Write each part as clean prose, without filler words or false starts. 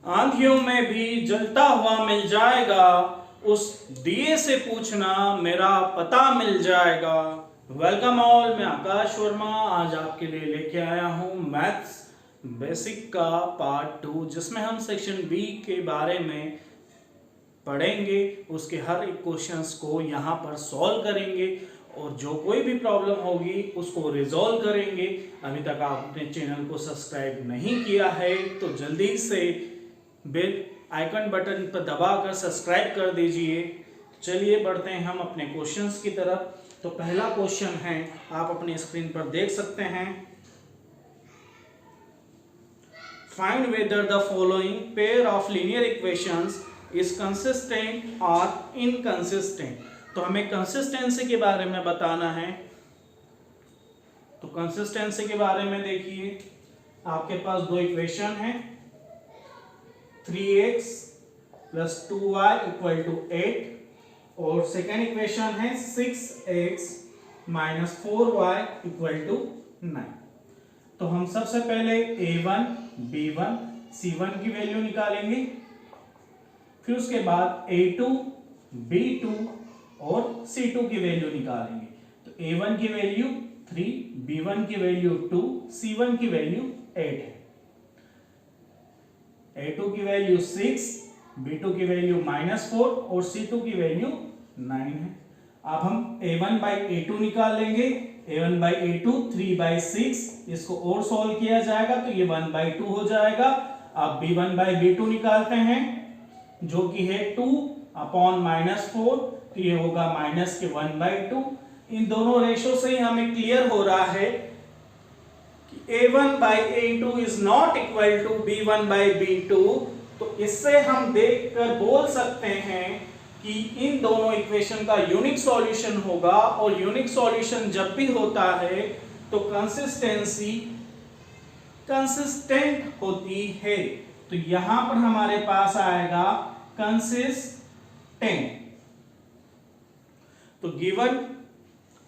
आंधियों में भी जलता हुआ मिल जाएगा, उस दिए से पूछना मेरा पता मिल जाएगा। वेलकम ऑल, मैं आकाश वर्मा आज आपके लिए लेके आया हूँ मैथ्स बेसिक का पार्ट 2, जिसमें हम सेक्शन बी के बारे में पढ़ेंगे। उसके हर एक क्वेश्चंस को यहाँ पर सॉल्व करेंगे और जो कोई भी प्रॉब्लम होगी उसको रिजॉल्व करेंगे। अभी तक आपने चैनल को सब्सक्राइब नहीं किया है तो जल्दी से बेल आइकन बटन पर दबाकर सब्सक्राइब कर दीजिए। चलिए बढ़ते हैं हम अपने क्वेश्चंस की तरफ। तो पहला क्वेश्चन है, आप अपनी स्क्रीन पर देख सकते हैं। Find whether the following pair of linear equations is consistent और इनकंसिस्टेंट। तो हमें कंसिस्टेंसी के बारे में बताना है। तो कंसिस्टेंसी के बारे में देखिए, आपके पास दो इक्वेशन है, 3x + 2y = 8 और सेकेंड इक्वेशन है 6x - 4y = 9। तो हम सबसे पहले a1, b1, c1 की वैल्यू निकालेंगे, फिर उसके बाद a2, b2 और c2 की वैल्यू निकालेंगे। तो a1 की वैल्यू 3, b1 की वैल्यू 2, c1 की वैल्यू 8 है। a2 की वैल्यू 6, b2 की वैल्यू -4 और c2 की वैल्यू 9 है। अब हम a1/a2 निकाल लेंगे। a1/a2 3/6, इसको और सॉल्व किया जाएगा तो ये 1/2 हो जाएगा। अब b1/b2 निकालते हैं, जो कि है 2/-4, तो ये होगा -1/2। इन दोनों रेशो से ही हमें क्लियर हो रहा है a1/a2 is not equal to b1/b2। तो इससे हम देखकर बोल सकते हैं कि इन दोनों इक्वेशन का यूनिक सॉल्यूशन होगा, और यूनिक सॉल्यूशन जब भी होता है तो कंसिस्टेंसी कंसिस्टेंट होती है। तो यहां पर हमारे पास आएगा कंसिस्टेंट। तो given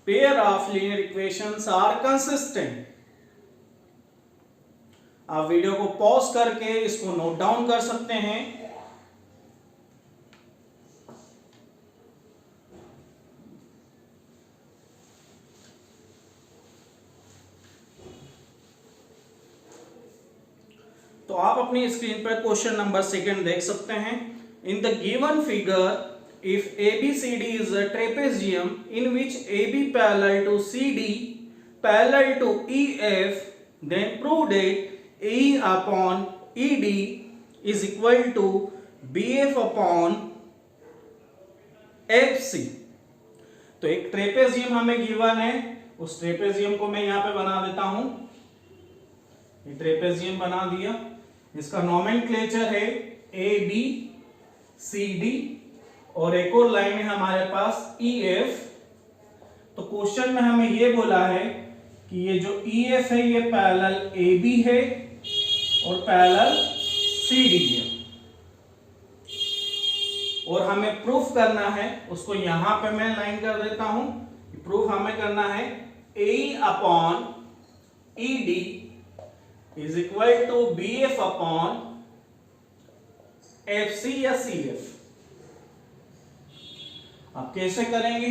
pair of linear equations are consistent. आप वीडियो को पॉज करके इसको नोट डाउन कर सकते हैं। तो आप अपनी स्क्रीन पर क्वेश्चन नंबर 2 देख सकते हैं। In the given figure, if ABCD is a trapezium in which AB parallel to CD parallel to EF, then prove that AE/ED is equal to BF/FC। तो एक ट्रेपेजियम हमें गिवन है, उस trapezium को मैं यहां पे बना देता हूं। ये ट्रेपेजियम बना दिया, इसका नोमेनक्लेचर है ABCD और एक और लाइन है हमारे पास EF। तो क्वेश्चन में हमें ये बोला है कि ये जो EF है ये पैरेलल AB है और पैरेलल CD है, और हमें प्रूफ करना है, उसको यहां पे मैं लाइन कर देता हूं। प्रूफ हमें करना है AE/ED is equal to BF/FC या CF। आप कैसे करेंगे?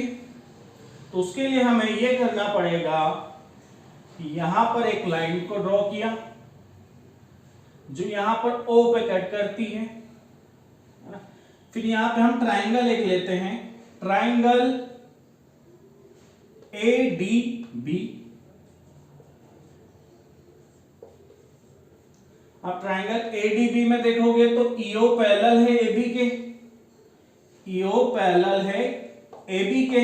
तो उसके लिए हमें यह करना पड़ेगा कि यहां पर एक लाइन को ड्रॉ किया जो यहां पर O पे कट करती है ना। फिर यहां पे हम ट्राइंगल एक लेते हैं, ट्राइंगल ADB। अब ट्राइंगल ADB में देखोगे तो EO पैरेलल है AB के, EO पैरेलल है AB के।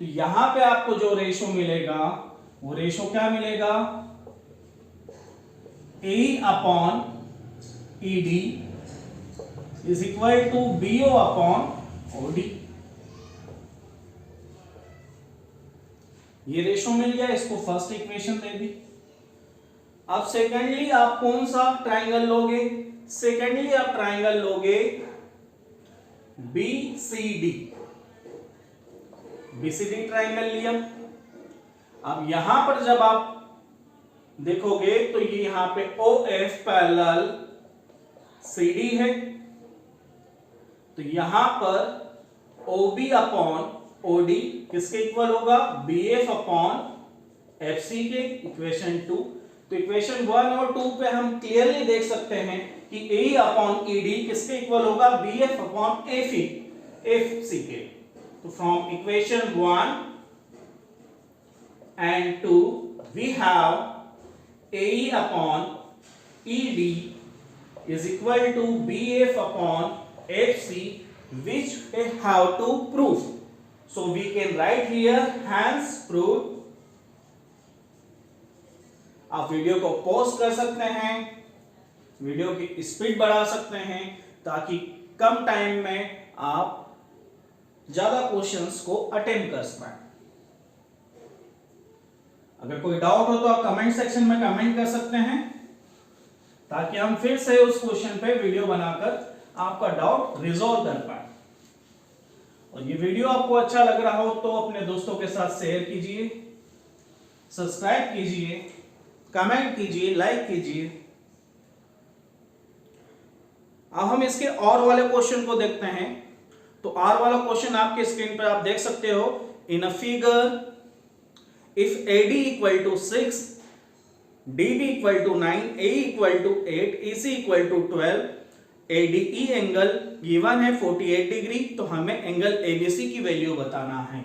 तो यहां पे आपको जो रेशो मिलेगा वो रेशो क्या मिलेगा, AE/ED is equal to BO/OD। ये रेशो मिल गया, इसको फर्स्ट इक्वेशन दे दी। अब सेकेंडली आप कौन सा ट्राइंगल लोगे? सेकेंडली आप ट्राइंगल लोगे BCD ट्राइंगल लिया। अब यहां पर जब आप देखोगे तो ये यहां पे OF पैरेलल CD है, तो यहां पर OB अपॉन OD किसके इक्वल होगा? BF अपॉन FC के, इक्वेशन 2। तो इक्वेशन 1 और 2 पे हम क्लियरली देख सकते हैं कि AE अपॉन ED किसके इक्वल होगा? BF अपॉन FC के। तो from equation 1 and 2 we have AE upon ED is equal to BF upon FC, which we have to prove. So we can write here hence proved. आप video को pause कर सकते हैं, video की speed बढ़ा सकते हैं ताकि कम टाइम में आप ज्यादा क्वेश्चंस को अटेम्प्ट कर सकें। अगर कोई डाउट हो तो आप कमेंट सेक्शन में कमेंट कर सकते हैं ताकि हम फिर से उस क्वेश्चन पे वीडियो बनाकर आपका डाउट रिजॉल्व कर पाए। और ये वीडियो आपको अच्छा लग रहा हो तो अपने दोस्तों के साथ शेयर कीजिए, सब्सक्राइब कीजिए, कमेंट कीजिए, लाइक कीजिए। अब हम इसके और वाले क्वेश्चन को देखते हैं। तो आर वाला क्वेश्चन आपके स्क्रीन पर आप देख सकते हो। In a figure if AD equal to 6, DB equal to 9, AE equal to 8, EC equal to 12, ADE angle given है 48 डिग्री, तो हमें एंगल ABC की वैल्यू बताना है।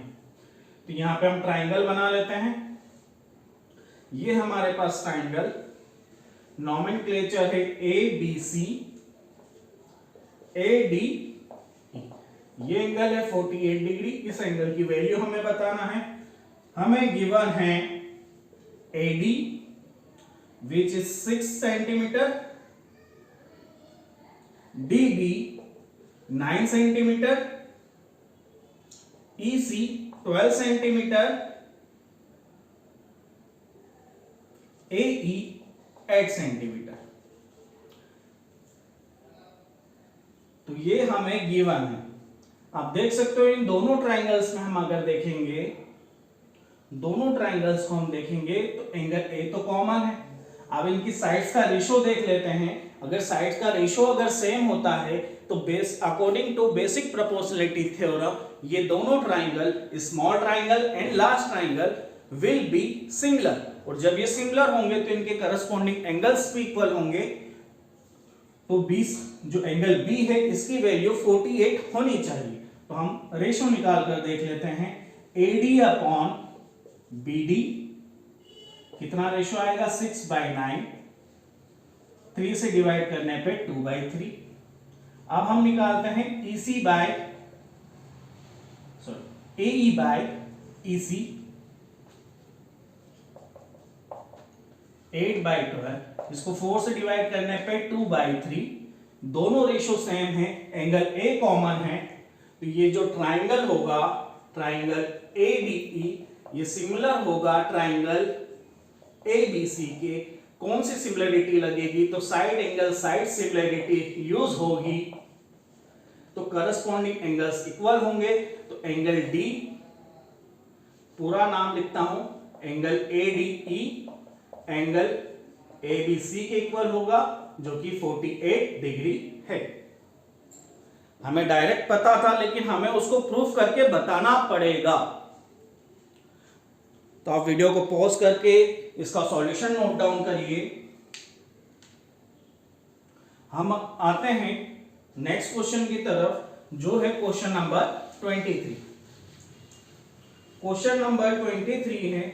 तो यहां पे हम ट्राइंगल बना लेते हैं। ये हमारे पास ट्राइंगल नॉमेनक्लेचर है ABC, ADE, ये एंगल है 48 डिग्री। इस एंगल की वैल्यू हमें बताना है। हमें गिवन है AD which is 6 centimetre, DB 9 centimetre, EC 12 centimetre, AE 8 centimetre. तो ये हमें गिवन है। आप देख सकते हो इन दोनों ट्राइंगल्स में हम अगर देखेंगे, दोनों ट्राइंगल्स को हम देखेंगे तो एंगल ए तो कॉमन है। अब इनकी साइड्स का रेशो देख लेते हैं। अगर साइड्स का रेशो अगर सेम होता है तो according to basic proportionality theorem ये दोनों triangle, small triangle and large triangle will be similar. और जब ये सिमिलर होंगे तो इनके करस्पॉन्डिंग एंगल्स भी इक्वल होंगे। तो 20 जो एंगल बी है इसकी वैल्यू 48 होनी चाहिए। तो हम रेशो निकाल कर देख लेते हैं। AD अपॉन BD कितना रेशो आएगा? 6/9, 3 से डिवाइड करने पे 2/3। अब हम निकालते हैं AE बाय EC, 8/12, इसको 4 से डिवाइड करने पे 2/3। दोनों रेशो सेम है, एंगल A कॉमन है, तो ये जो ट्राइंगल होगा, ट्राइंगल ADE, ये सिमिलर होगा ट्राइंगल ABC के। कौन सी सिमिलरिटी लगेगी? तो side angle side similarity use होगी, तो करस्पॉन्डिंग एंगल्स इक्वल होंगे। तो एंगल D, पूरा नाम लिखता हूं, एंगल ADE एंगल ABC के इक्वल होगा जो कि 48 डिग्री है। हमें डायरेक्ट पता था लेकिन हमें उसको प्रूफ करके बताना पड़ेगा। तो आप वीडियो को पॉज करके इसका सॉल्यूशन नोट डाउन करिए। हम आते हैं नेक्स्ट क्वेश्चन की तरफ जो है क्वेश्चन नंबर 23। क्वेश्चन नंबर 23 है,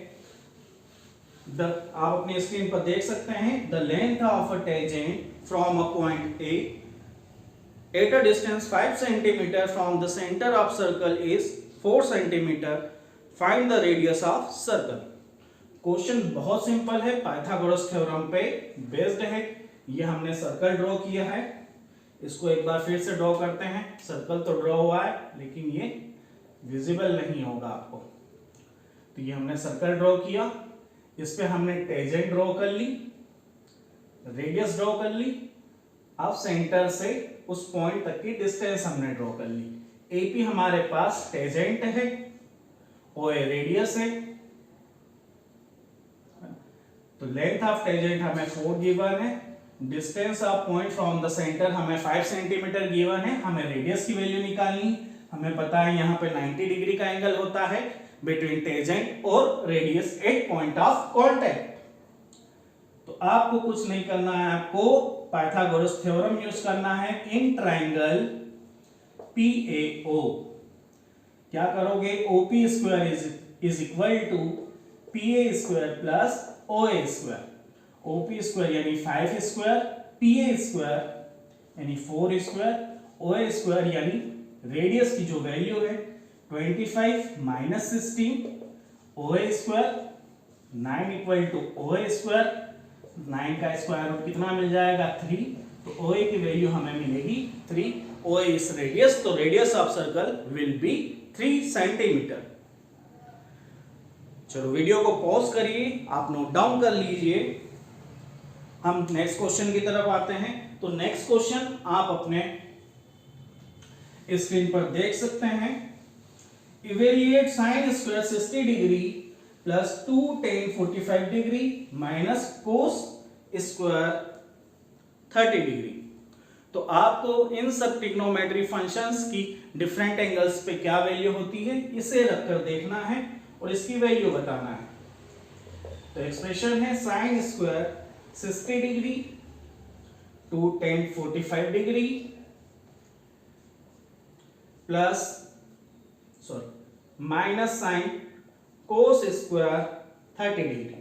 आप अपनी स्क्रीन पर देख सकते हैं, the length of a tangent from a point A at a distance 5 centimetre from the centre of circle is 4 centimetre, find the radius of circle. Question बहुत simple है, Pythagoras theorem पे बेस्ड है। ये हमने सर्कल ड्रॉ किया है, इसको एक बार फिर से ड्रॉ करते हैं। सर्कल तो ड्रॉ हुआ है लेकिन ये विजिबल नहीं होगा आपको। तो ये हमने सर्कल ड्रॉ किया, इस पे हमने टेंजेंट ड्रॉ कर ली, रेडियस ड्रॉ कर ली। अब सेंटर से उस पॉइंट तक की डिस्टेंस हमने ड्रॉ कर ली। AP हमारे पास टेंजेंट है, OA रेडियस है। तो लेंथ ऑफ टेंजेंट हमें 4 गिवन है, distance of point from the centre हमें 5 सेंटीमीटर गिवन है, हमें रेडियस की वैल्यू निकालनी। हमें पता है यहाँ पे 90 डिग्री का एंगल होता है बिटवीन टेंजेंट और radius at point of contact. तो आपको कुछ नहीं करना है, आपको पाइथागोरस थ्योरम यूज करना है इन ट्राइंगल PAO। क्या करोगे, OP square is equal to PA square plus OA square. OP square यानी 5 स्क्वायर, PA स्क्वायर यानी 4 स्क्वायर, OA स्क्वायर यानी रेडियस की जो वैल्यू है 25 minus 16, OA square 9 equal to OA square. 9 का स्क्वायर रूट कितना मिल जाएगा 3, तो OA की वैल्यू हमें मिलेगी 3। OA इज रेडियस, तो radius of circle will be 3 centimetre. चलो वीडियो को पॉज करिए, आप नोट डाउन कर लीजिए। हम नेक्स्ट क्वेश्चन की तरफ आते हैं। तो नेक्स्ट क्वेश्चन आप अपने स्क्रीन पर देख सकते हैं। Evaluate sine square 60 degree plus 2 tan 45 degree minus cos square 30 degree. तो आपको इन सब ट्रिग्नोमेट्री फंक्शंस की डिफरेंट एंगल्स पे क्या वैल्यू होती है इसे रखकर देखना है और इसकी वैल्यू बताना है। तो एक्सप्रेशन है sine square 60 degree 2 tan 45 degree plus minus sine cos square 30 degree.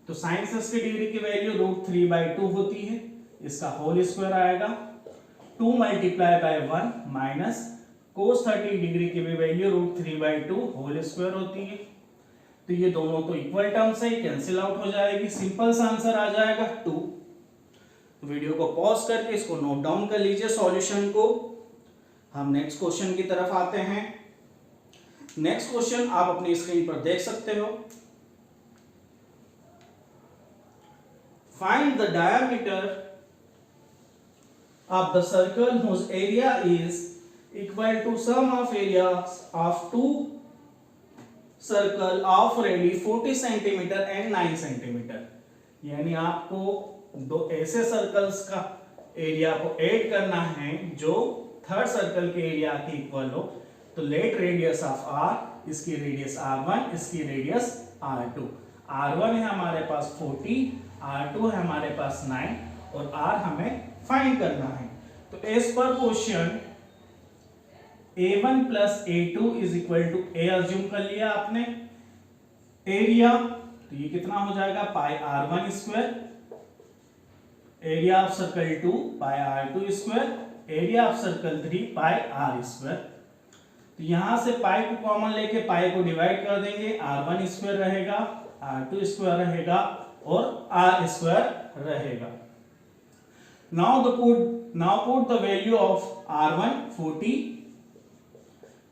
तो साइन 60 डिग्री की वैल्यू √3/2 होती है, इसका होल स्क्वायर आएगा 2 multiply by 1 minus cos 30 degree की भी वैल्यू √3/2 होल स्क्वायर होती है। तो ये दोनों तो इक्वल टर्म्स है, कैंसिल आउट हो जाएगी, सिंपल सा आंसर आ जाएगा 2। वीडियो को पॉज करके इसको नोट डाउन कर लीजिए सॉल्यूशन को। हम नेक्स्ट क्वेश्चन की तरफ आते हैं। नेक्स्ट क्वेश्चन आप अपनी स्क्रीन पर देख सकते हो। Find the diameter of the circle whose area is equal to sum of areas of two circle of radius 40 cm and 9 cm। यानी आपको दो ऐसे सर्कल्स का एरिया को ऐड करना है जो थर्ड सर्कल के एरिया के इक्वल हो। तो लेट रेडियस ऑफ R, इसकी रेडियस R1, इसकी रेडियस R2। R1 है हमारे पास 40, R2 है हमारे पास 9 और R हमें फाइंड करना है। तो as per question A1 plus A2 is equal to A assume कर लिया आपने। एरिया तो ये कितना हो जाएगा pi R1 square, area of circle 2 pi R2 square, area of circle 3 pi R square. तो यहां से पाई को कॉमन लेके पाई को डिवाइड कर देंगे, R1 स्क्वायर रहेगा, R2 स्क्वायर रहेगा और R स्क्वायर रहेगा। Now put the value of R1 40,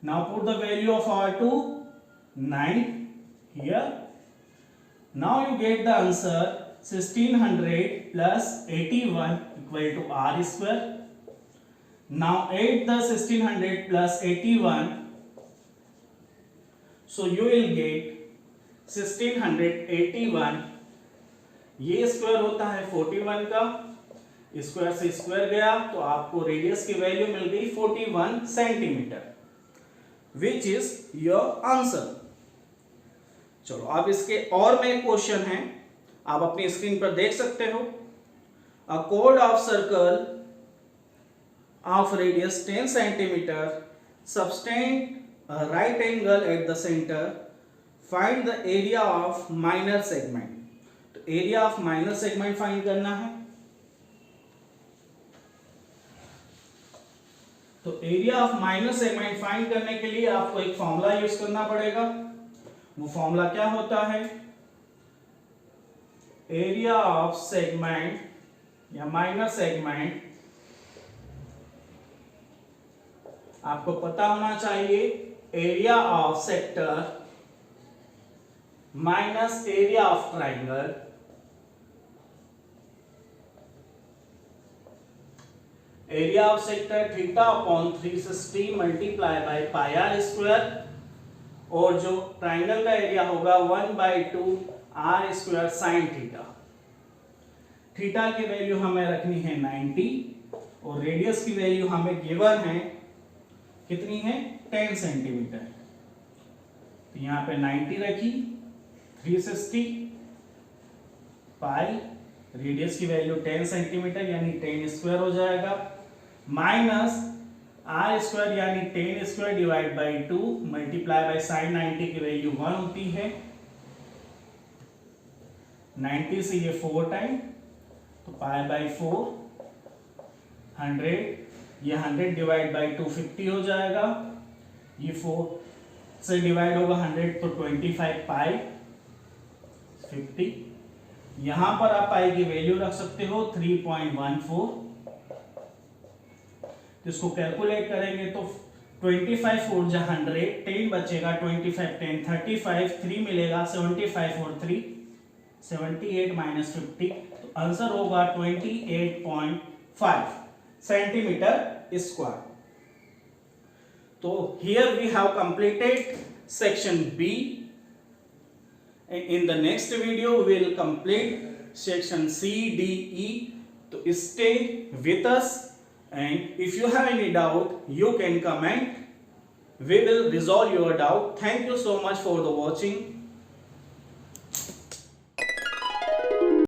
now put the value of R2 9 here. Now you get the answer 1600 plus 81 equal to R square. Now add the 1600 plus 81, so you will get 1681। ये square होता है 41 का, square से square गया तो आपको radius की value मिल गई 41 centimetre, which is your answer. चलो अब इसके और में क्वेश्चन है, आप अपनी स्क्रीन पर देख सकते हो। A code of circle of radius 10 centimetre subtend a right angle at the center, find the area of minor segment। तो area of minor segment find करना है। तो area of minor segment find करने के लिए आपको एक फॉर्मूला यूज करना पड़ेगा। वो फॉर्मूला क्या होता है, एरिया ऑफ सेगमेंट या माइनर सेगमेंट आपको पता होना चाहिए, area of sector minus area of triangle area of sector theta upon 360 multiply by pi r square और जो ट्राइंगल का एरिया होगा 1/2 r square sine theta. Theta की वैल्यू हमें रखनी है 90 और रेडियस की वैल्यू हमें गिवन है कितनी है 10 सेंटीमीटर। तो यहां पे 90 रखी, 360 पाई, रेडियस की वैल्यू 10 सेंटीमीटर यानी 10 स्क्वायर हो जाएगा, माइनस आर स्क्वायर यानी 10 square divide by 2 multiply by sine 90 की वैल्यू 1 होती है। 90 से ये 4 टाइम तो पाई बाई 4 100, ये 100 डिवाइड बाई 2 50 हो जाएगा, ये 4 से डिवाइड होगा 100 तो 25 पाई 50। यहां पर आप पाई की वैल्यू रख सकते हो 3.14। तो इसको कैलकुलेट करेंगे तो 25 4 जा 100, 10 बचेगा, 25 10 35, 3 मिलेगा, 75 और 3 78 माइनस 50, तो आंसर होगा 28.5 सेंटीमीटर स्क्वायर। तो here we have completed section B. In the next video we will complete section C, D, E. So stay with us, and if you have any doubt you can comment. We will resolve your doubt. Thank you so much for the watching.